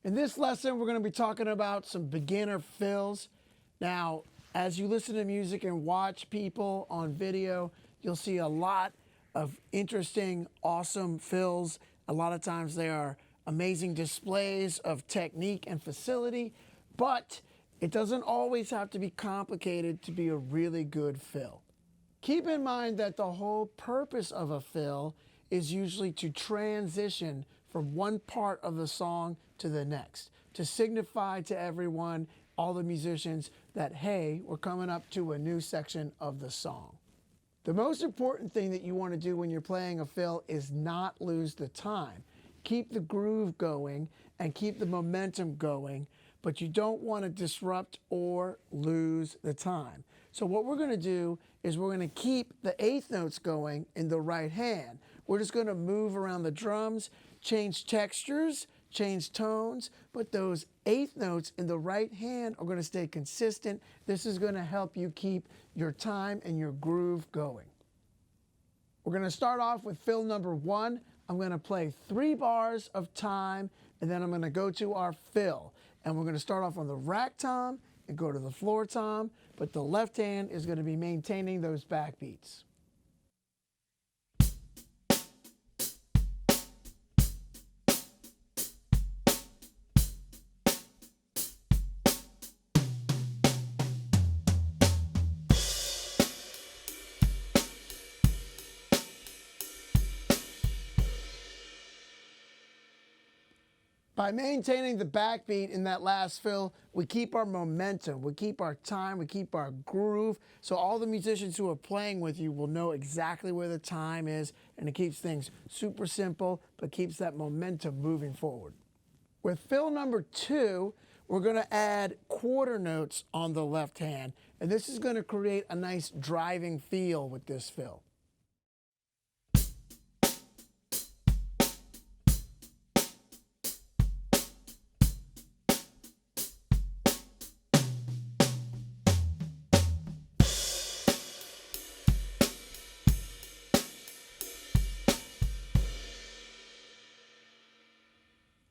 In this lesson, we're going to be talking about some beginner fills. Now, as you listen to music and watch people on video, you'll see a lot of interesting, awesome fills. A lot of times they are amazing displays of technique and facility, but it doesn't always have to be complicated to be a really good fill. Keep in mind that the whole purpose of a fill is usually to transition from one part of the song to the next, to signify to everyone, all the musicians, that hey, we're coming up to a new section of the song. The most important thing that you want to do when you're playing a fill is not lose the time. Keep the groove going and keep the momentum going, but you don't want to disrupt or lose the time. So what we're going to do is we're going to keep the eighth notes going in the right hand. We're just going to move around the drums, change textures, change tones, but those eighth notes in the right hand are going to stay consistent. This is going to help you keep your time and your groove going. We're going to start off with fill number 1. I'm going to play 3 bars of time, and then I'm going to go to our fill. And we're going to start off on the rack tom and go to the floor tom, but the left hand is going to be maintaining those backbeats. By maintaining the backbeat in that last fill, we keep our momentum, we keep our time, we keep our groove, so all the musicians who are playing with you will know exactly where the time is, and it keeps things super simple, but keeps that momentum moving forward. With fill number 2, we're going to add quarter notes on the left hand, and this is going to create a nice driving feel with this fill.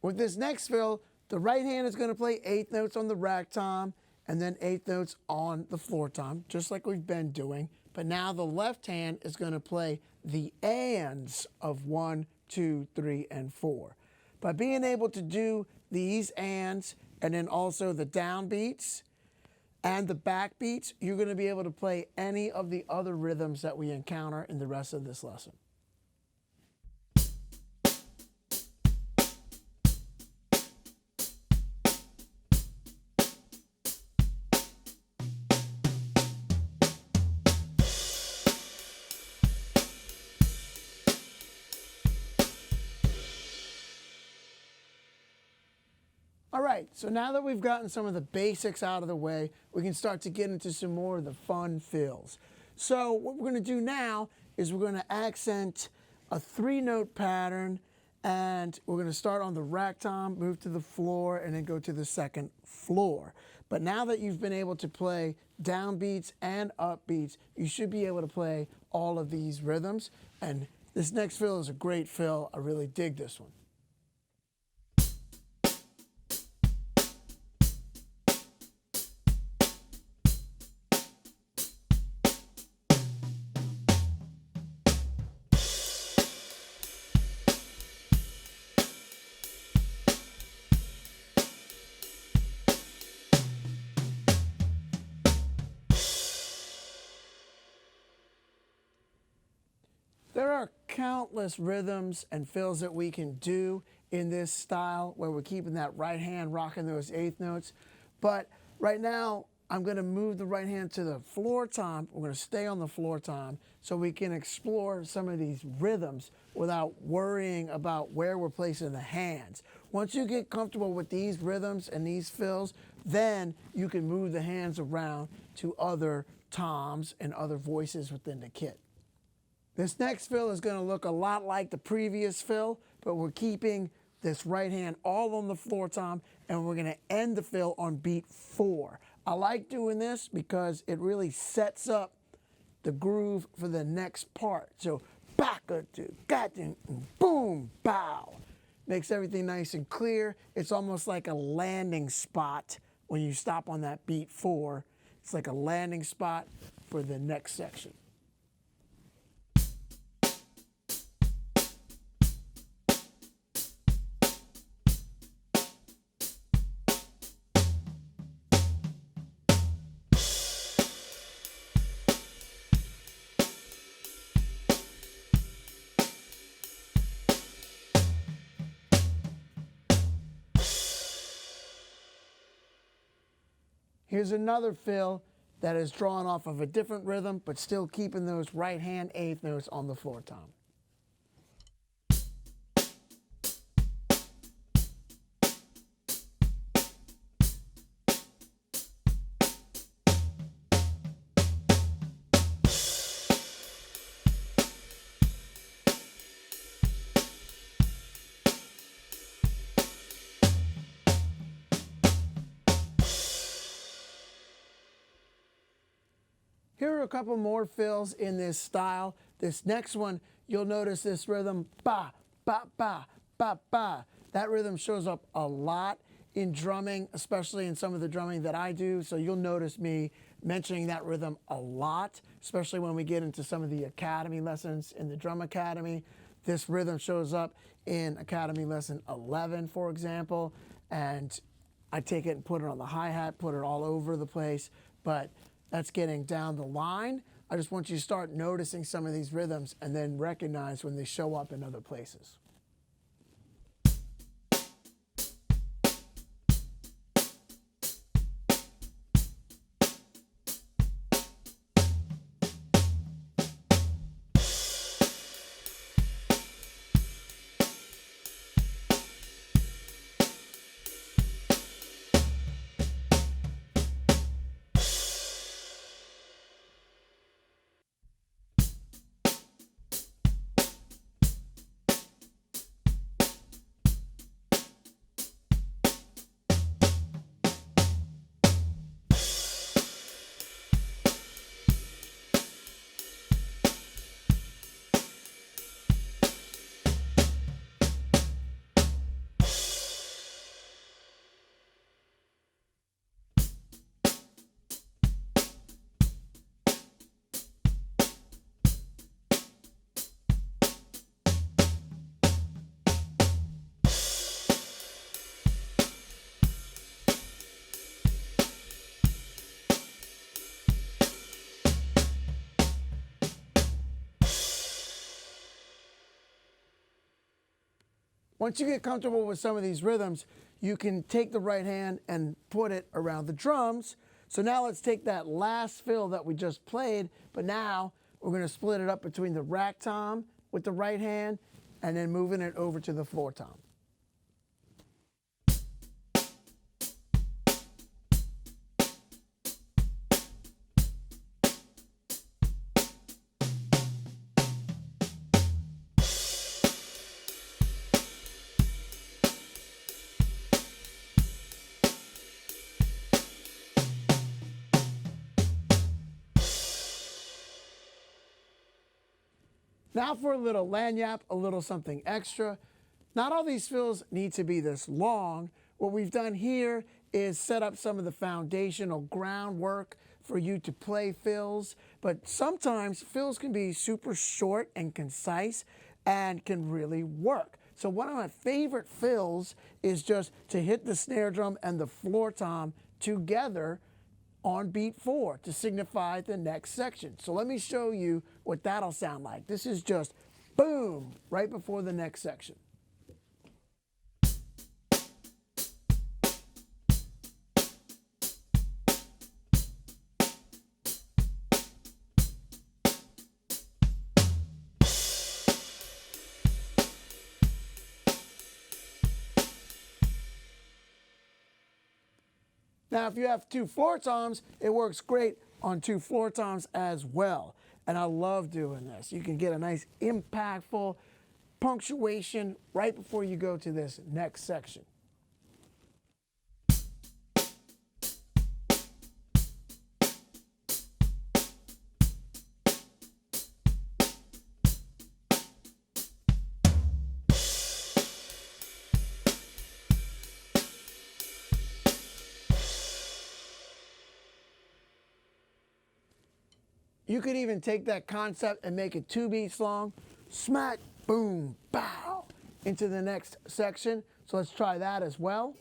With this next fill, the right hand is going to play eighth notes on the rack tom and then eighth notes on the floor tom, just like we've been doing. But now the left hand is going to play the ands of 1, 2, 3, and 4. By being able to do these ands and then also the downbeats and the backbeats, you're going to be able to play any of the other rhythms that we encounter in the rest of this lesson. All right, so now that we've gotten some of the basics out of the way, we can start to get into some more of the fun fills. So what we're going to do now is we're going to accent a 3-note pattern, and we're going to start on the rack tom, move to the floor, and then go to the second floor. But now that you've been able to play downbeats and upbeats, you should be able to play all of these rhythms. And this next fill is a great fill. I really dig this one. There are countless rhythms and fills that we can do in this style where we're keeping that right hand rocking those eighth notes. But right now, I'm going to move the right hand to the floor tom. We're going to stay on the floor tom so we can explore some of these rhythms without worrying about where we're placing the hands. Once you get comfortable with these rhythms and these fills, then you can move the hands around to other toms and other voices within the kit. This next fill is going to look a lot like the previous fill, but we're keeping this right hand all on the floor tom, and we're going to end the fill on beat 4. I like doing this because it really sets up the groove for the next part. So back to boom, bow. makes everything nice and clear. It's almost like a landing spot when you stop on that beat 4. It's like a landing spot for the next section. Here's another fill that is drawn off of a different rhythm, but still keeping those right hand eighth notes on the floor tom. Here are a couple more fills in this style. This next one, you'll notice this rhythm, ba, ba, ba, ba, ba. That rhythm shows up a lot in drumming, especially in some of the drumming that I do. So you'll notice me mentioning that rhythm a lot, especially when we get into some of the academy lessons in the Drum Academy. This rhythm shows up in Academy Lesson 11, for example, and I take it and put it on the hi-hat, put it all over the place, but that's getting down the line. I just want you to start noticing some of these rhythms and then recognize when they show up in other places. Once you get comfortable with some of these rhythms, you can take the right hand and put it around the drums. So now let's take that last fill that we just played, but now we're going to split it up between the rack tom with the right hand and then moving it over to the floor tom. Now for a little lanyap, a little something extra. Not all these fills need to be this long. What we've done here is set up some of the foundational groundwork for you to play fills, but sometimes fills can be super short and concise and can really work. So one of my favorite fills is just to hit the snare drum and the floor tom together on beat 4 to signify the next section. So let me show you what that'll sound like. This is just boom, right before the next section. Now, if you have 2 floor toms, it works great on 2 floor toms as well. And I love doing this. You can get a nice impactful punctuation right before you go to this next section. You could even take that concept and make it 2 beats long. Smack, boom, bow, into the next section. So let's try that as well.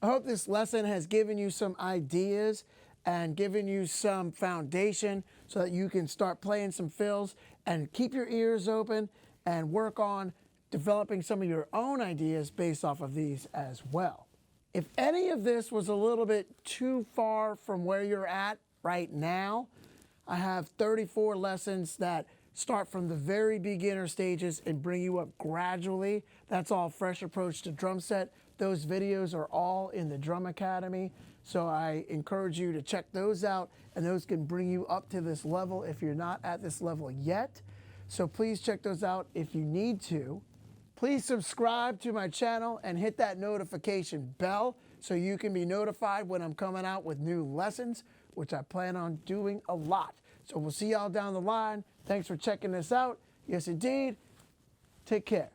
I hope this lesson has given you some ideas and given you some foundation so that you can start playing some fills and keep your ears open and work on developing some of your own ideas based off of these as well. If any of this was a little bit too far from where you're at right now, I have 34 lessons that start from the very beginner stages and bring you up gradually. That's all Fresh Approach to Drum Set. Those videos are all in the Drum Academy, so I encourage you to check those out, and those can bring you up to this level if you're not at this level yet. So please check those out if you need to. Please subscribe to my channel and hit that notification bell so you can be notified when I'm coming out with new lessons, which I plan on doing a lot. So we'll see y'all down the line. Thanks for checking this out. Yes, indeed. Take care.